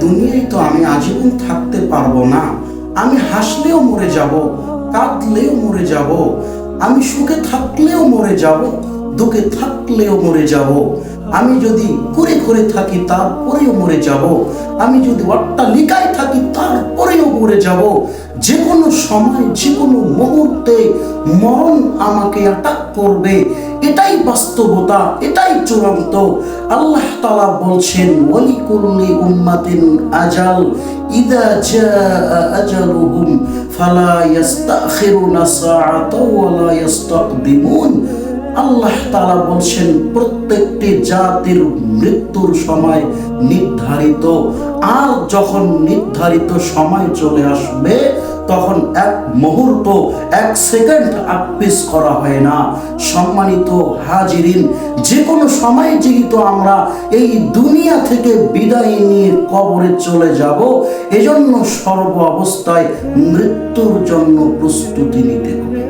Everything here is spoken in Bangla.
দুনিয়ায় তো আমি আজীবন থাকতে পারবো না। আমি হাসলেও মরে যাব, কাঁদলেও মরে যাব, আমি সুখে থাকলেও মরে যাব, দুঃখে থাকলেও মরে যাব। আমি যদি ঘুরে ঘুরে থাকি তারপরেও মরে যাব, আমি যদি অট্টালিকায় থাকি তারপরেও মরে যাব। যে কোনো সময় যে কোনো মুহূর্তে মরণ আমাকে অ্যাটাক করবে, এটাই বাস্তবতা, এটাই চূড়ান্ত। আল্লাহ তাআলা বলছেন ওয়ালিকুল্লি উম্মাতিন আজাল ইযা জাআ আজালুহুম ফালা ইস্তাখিরুনা সাআতাও ওয়ালা ইস্তাকদিমুন। আল্লাহ তাআলা বলছেন প্রত্যেকটি জাতির মৃত্যুর সময় নির্ধারিত, আর যখন নির্ধারিত সময় চলে আসবে তখন এক মুহূর্ত, এক সেকেন্ড আপিস করা হয় না। সম্মানিত হাজিরিন, যে কোনো সময় যেহেতু আমরা এই দুনিয়া থেকে বিদায় নিয়ে কবরে চলে যাব, এজন্য সর্ব অবস্থায় মৃত্যুর জন্য প্রস্তুতি নিতে হবে।